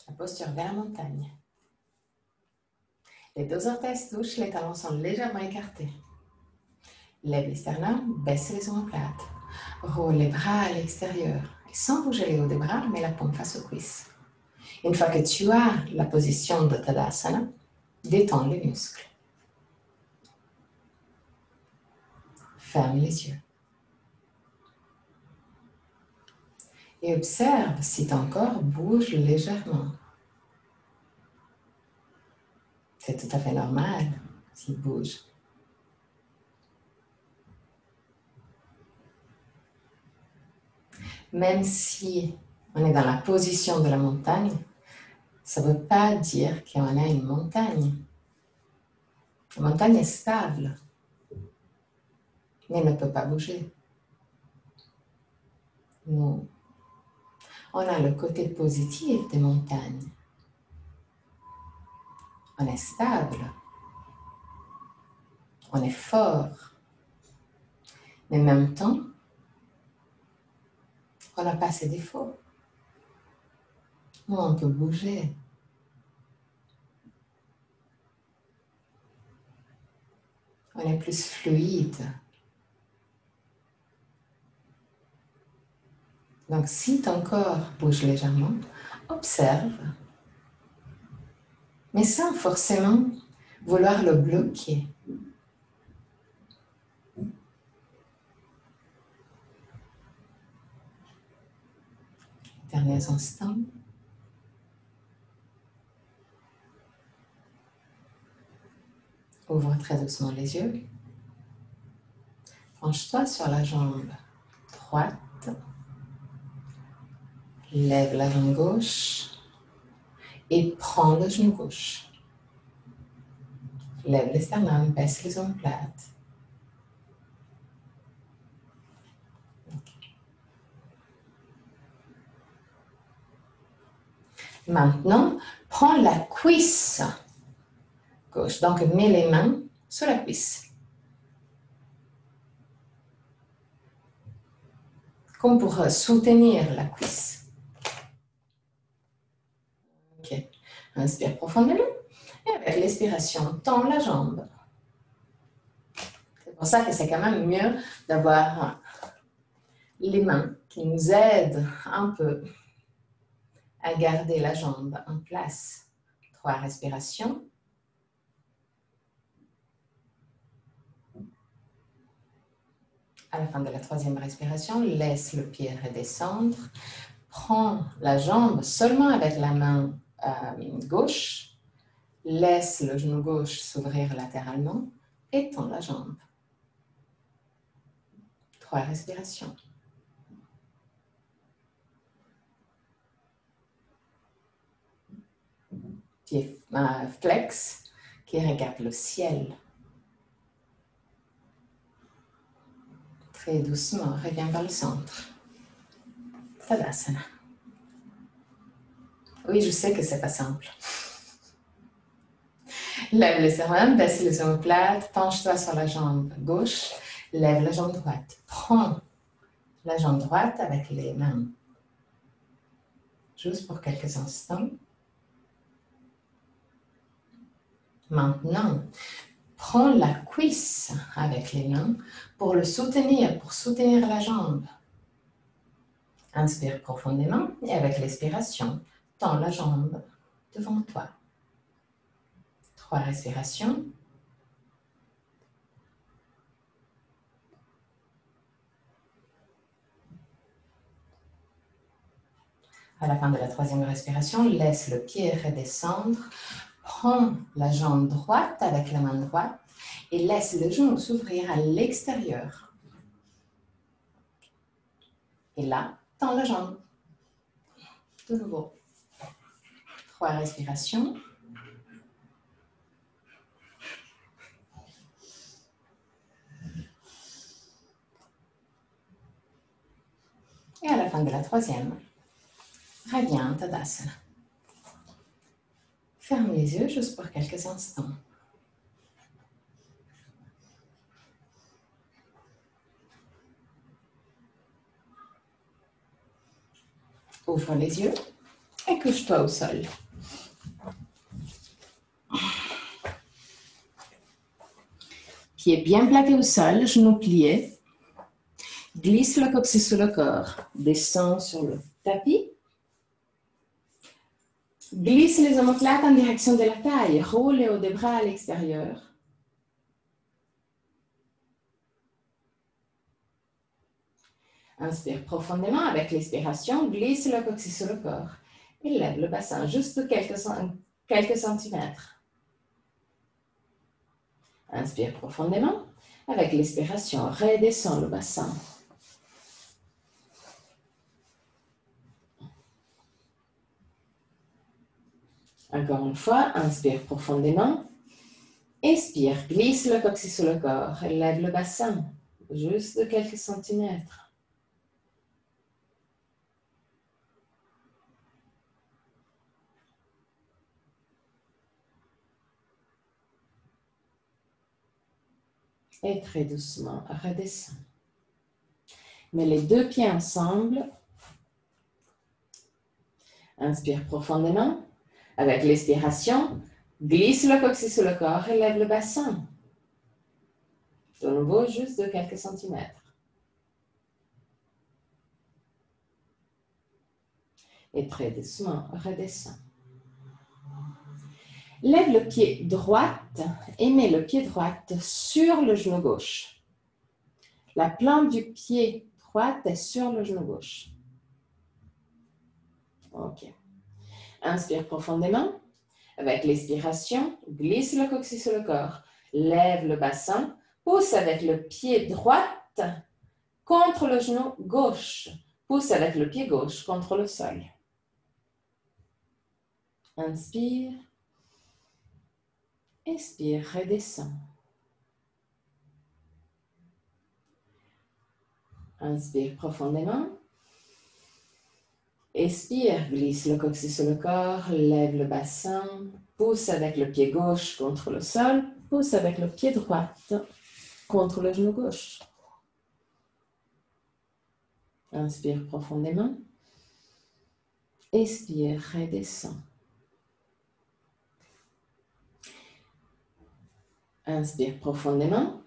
La posture vers la montagne. Les 2 orteils se touchent, les talons sont légèrement écartés. Lève les sternums, baisse les omoplates. Roule les bras à l'extérieur. Et sans bouger les hauts des bras, mets la paume face aux cuisses. Une fois que tu as la position de Tadasana, détends les muscles. Ferme les yeux. Et observe si ton corps bouge légèrement. C'est tout à fait normal s'il bouge. Même si on est dans la position de la montagne, ça ne veut pas dire qu'on a une montagne. La montagne est stable, mais elle ne peut pas bouger. Nous, on a le côté positif des montagnes. On est stable, on est fort, mais en même temps, on n'a pas ses défauts. Nous, on peut bouger. On est plus fluide. Donc, si ton corps bouge légèrement, observe, mais sans forcément vouloir le bloquer. Derniers instants. Ouvre très doucement les yeux. Penche-toi sur la jambe droite. Lève la jambe gauche et prends le genou gauche. Lève les sternums, baisse les omoplates. Maintenant, prends la cuisse gauche. Donc, mets les mains sur la cuisse. Comme pour soutenir la cuisse. Ok. Inspire profondément. Et avec l'expiration, tends la jambe. C'est pour ça que c'est quand même mieux d'avoir les mains qui nous aident un peu à garder la jambe en place. 3 respirations. À la fin de la 3e respiration, laisse le pied redescendre. Prends la jambe seulement avec la main gauche. Laisse le genou gauche s'ouvrir latéralement et tends la jambe. 3 respirations. Pied flex qui regarde le ciel. Très doucement, reviens vers le centre. Tadasana. Oui, je sais que c'est pas simple. Lève le sternum, baisse les omoplates, penche-toi sur la jambe gauche, lève la jambe droite. Prends la jambe droite avec les mains. Juste pour quelques instants. Maintenant, prends la cuisse avec les mains pour le soutenir, pour soutenir la jambe. Inspire profondément et avec l'expiration, tends la jambe devant toi. 3 respirations. À la fin de la 3e respiration, laisse le pied redescendre. Prends la jambe droite avec la main droite et laisse le genou s'ouvrir à l'extérieur. Et là, tends la jambe. De nouveau. 3 respirations. Et à la fin de la 3e, reviens, Tadasana. Ferme les yeux juste pour quelques instants. Ouvre les yeux et couche-toi au sol. Pieds bien plaqués au sol, genoux pliés. Glisse le coccyx sous le corps. Descends sur le tapis. Glisse les omoplates en direction de la taille. Roule les hauts des bras à l'extérieur. Inspire profondément avec l'expiration. Glisse le coccyx sous le corps. Et lève le bassin juste quelques centimètres. Inspire profondément. Avec l'expiration, redescends le bassin. Encore une fois, inspire profondément. Expire, glisse le coccyx sous le corps. Lève le bassin, juste de quelques centimètres. Et très doucement, redescends. Mets les 2 pieds ensemble. Inspire profondément. Avec l'expiration, glisse le coccyx sous le corps et lève le bassin. De nouveau, juste de quelques centimètres. Et très doucement, redescends. Lève le pied droit et mets le pied droit sur le genou gauche. La plante du pied droit est sur le genou gauche. OK. Inspire profondément. Avec l'expiration, glisse le coccyx sur le corps. Lève le bassin. Pousse avec le pied droit contre le genou gauche. Pousse avec le pied gauche contre le sol. Inspire. Expire, redescends. Inspire profondément. Expire, glisse le coccyx sur le corps, lève le bassin, pousse avec le pied gauche contre le sol, pousse avec le pied droit contre le genou gauche. Inspire profondément. Expire, redescends. Inspire profondément.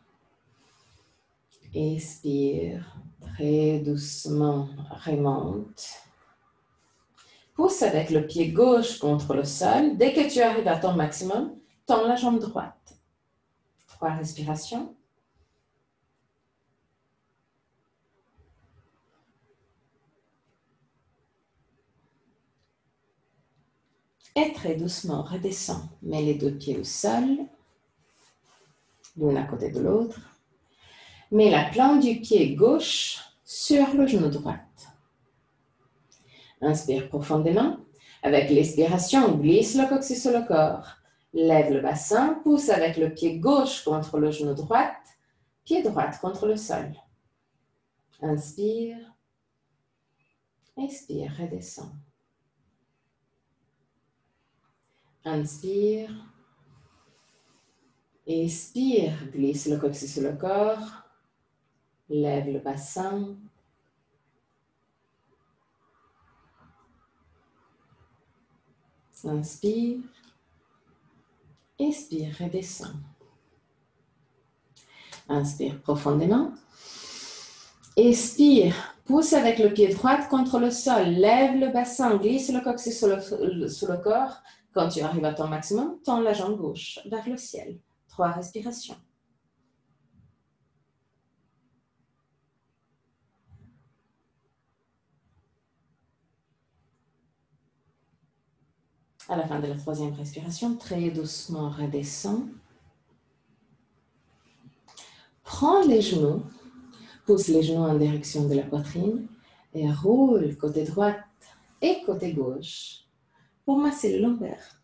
Expire très doucement, remonte. Pousse avec le pied gauche contre le sol. Dès que tu arrives à ton maximum, tends la jambe droite. 3 respirations. Et très doucement, redescends. Mets les 2 pieds au sol, l'une à côté de l'autre. Mets la plante du pied gauche sur le genou droit. Inspire profondément. Avec l'expiration, glisse le coccyx sur le corps. Lève le bassin, pousse avec le pied gauche contre le genou droit, pied droit contre le sol. Inspire. Expire, redescends. Inspire. Expire, glisse le coccyx sur le corps. Lève le bassin. Inspire. Expire, redescends. Inspire profondément. Expire, pousse avec le pied droit contre le sol. Lève le bassin, glisse le coccyx sur le corps. Quand tu arrives à ton maximum, tends la jambe gauche vers le ciel. 3 respirations. À la fin de la 3e respiration, très doucement redescends. Prends les genoux, pousse les genoux en direction de la poitrine et roule côté droit et côté gauche pour masser le lombaire.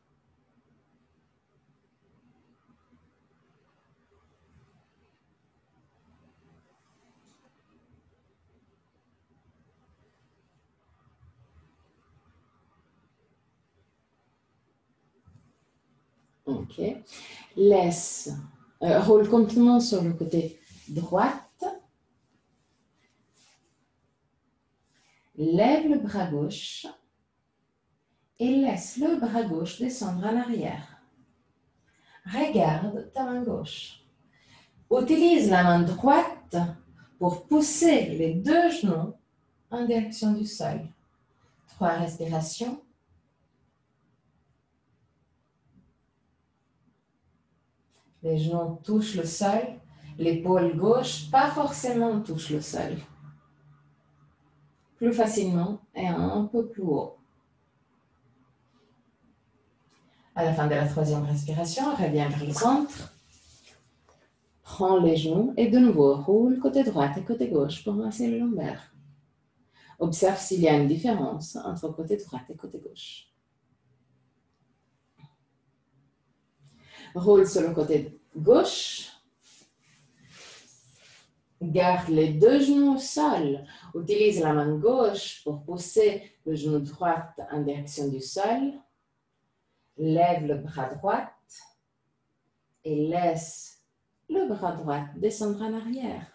OK. Roule complètement sur le côté droit. Lève le bras gauche et laisse le bras gauche descendre en arrière. Regarde ta main gauche. Utilise la main droite pour pousser les 2 genoux en direction du sol. 3 respirations. Les genoux touchent le sol. L'épaule gauche, pas forcément, touche le sol. Plus facilement et un peu plus haut. À la fin de la 3e respiration, reviens vers le centre. Prends les genoux et de nouveau roule côté droit et côté gauche pour masser le lombaire. Observe s'il y a une différence entre côté droit et côté gauche. Roule sur le côté gauche. Garde les 2 genoux au sol. Utilise la main gauche pour pousser le genou droit en direction du sol. Lève le bras droit et laisse le bras droit descendre en arrière.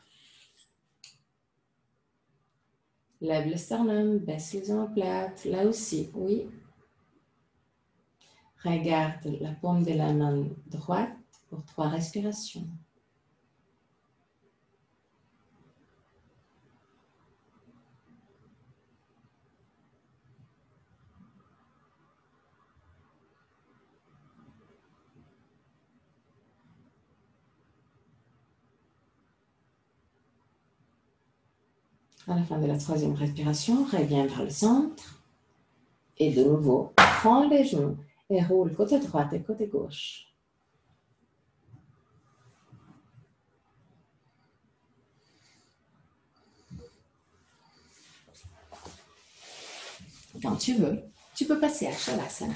Lève le sternum, baisse les omoplates, là aussi, oui. Regarde la paume de la main droite pour 3 respirations. À la fin de la troisième respiration, reviens vers le centre. Et de nouveau, prends les genoux et roule côté droit et côté gauche. Quand tu veux, tu peux passer à Shavasana.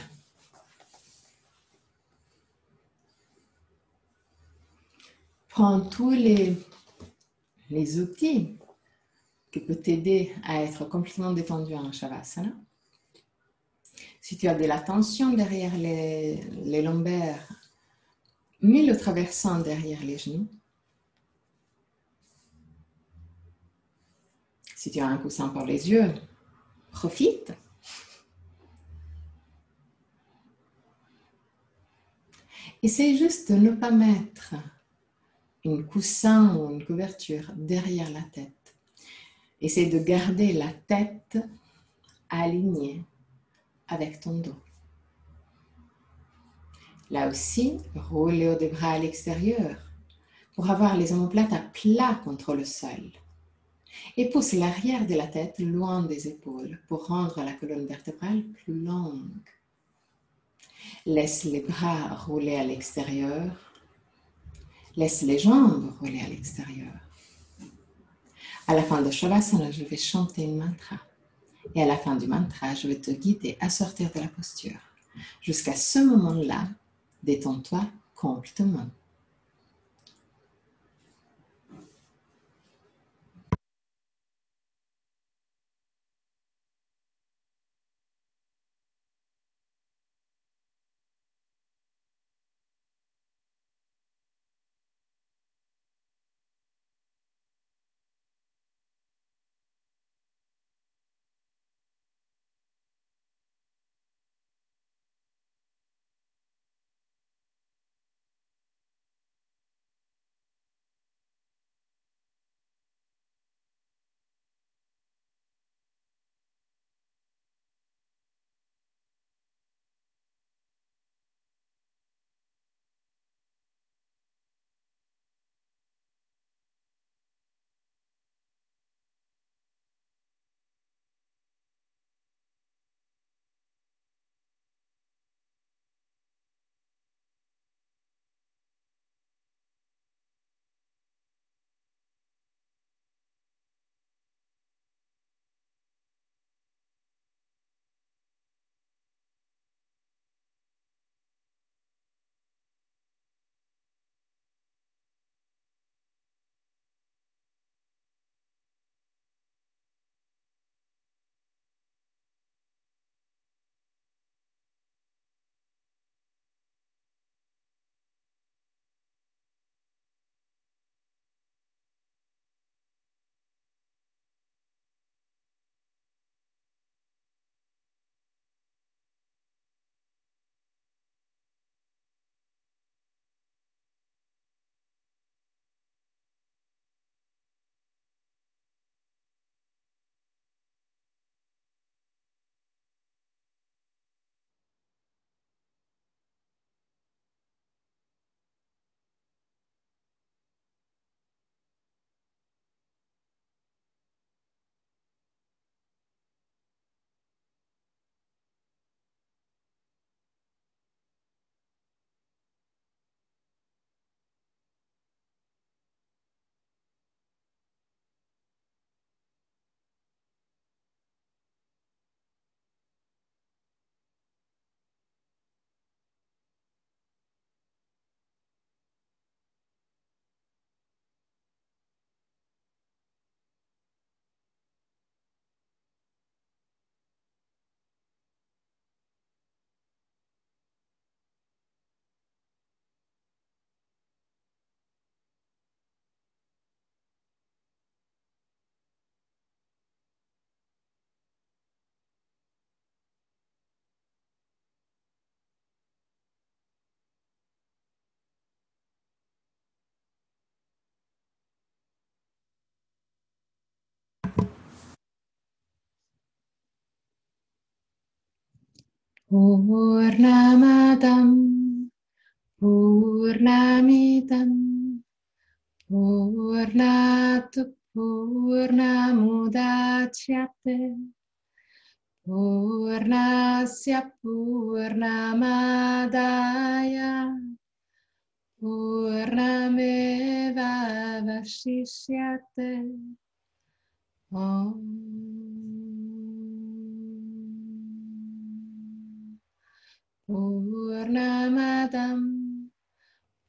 Prends tous les outils qui peuvent t'aider à être complètement détendu en Shavasana. Si tu as de la tension derrière les lombaires, mets le traversant derrière les genoux. Si tu as un coussin pour les yeux, profite. Essaye juste de ne pas mettre un coussin ou une couverture derrière la tête. Essaye de garder la tête alignée avec ton dos. Là aussi, roule les hauts des bras à l'extérieur pour avoir les omoplates à plat contre le sol. Et pousse l'arrière de la tête loin des épaules pour rendre la colonne vertébrale plus longue. Laisse les bras rouler à l'extérieur. Laisse les jambes rouler à l'extérieur. À la fin de Shavasana, je vais chanter un mantra. Et à la fin du mantra, je vais te guider à sortir de la posture. Jusqu'à ce moment-là, détends-toi complètement. Purnamadam Purnamidam Purnat Purnamudachyate Purnasya Purnamadaya Purnameva Vashishyate Om Purnamadam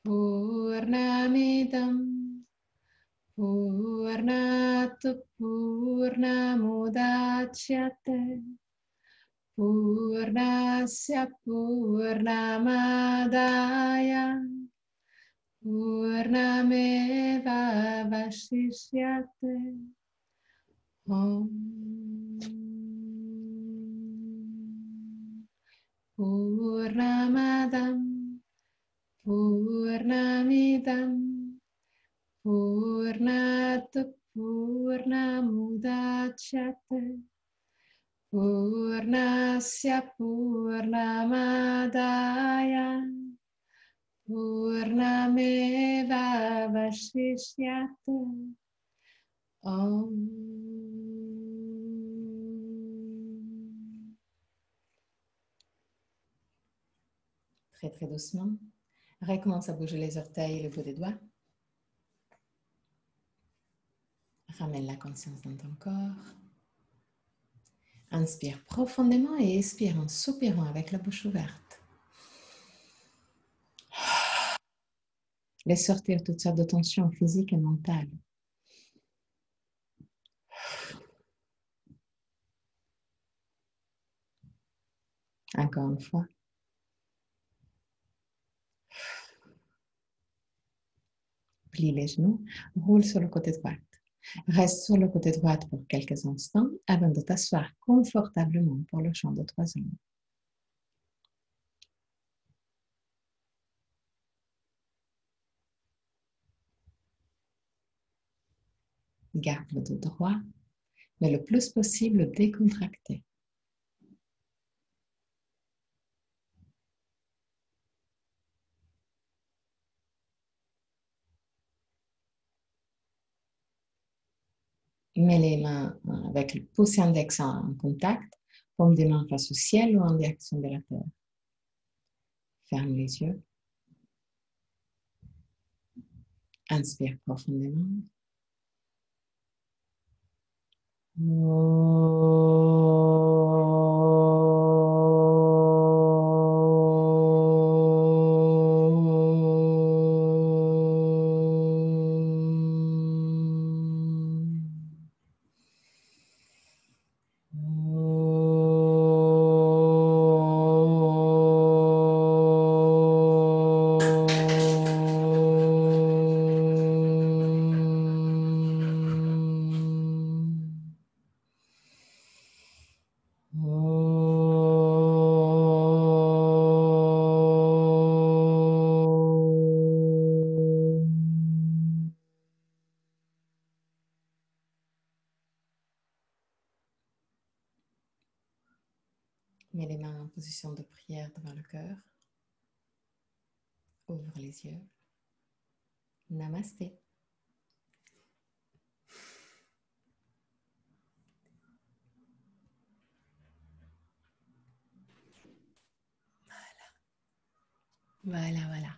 Purnamidam Purnat Purnamudachyate Purnasya Purnamadaya Purnameva Vashishyate Om Purnamadam Purnamidam Purnat Purnamudachyate Purnasya Purnamadaya Purnameva Vashishyate Om. Très très doucement, recommence à bouger les orteils et le bout des doigts. Ramène la conscience dans ton corps. Inspire profondément et expire en soupirant avec la bouche ouverte. Laisse sortir toutes sortes de tensions physiques et mentales. Encore une fois. Plie les genoux, roule sur le côté droit. Reste sur le côté droit pour quelques instants avant de t'asseoir confortablement pour le chant de 3 ondes. Garde le dos droit, mais le plus possible décontracté. Mets les mains avec le pouce index en contact, paume des mains face au ciel ou en direction de la terre. Ferme les yeux. Inspire profondément. Mets les mains en position de prière devant le cœur. Ouvre les yeux. Namasté. Voilà.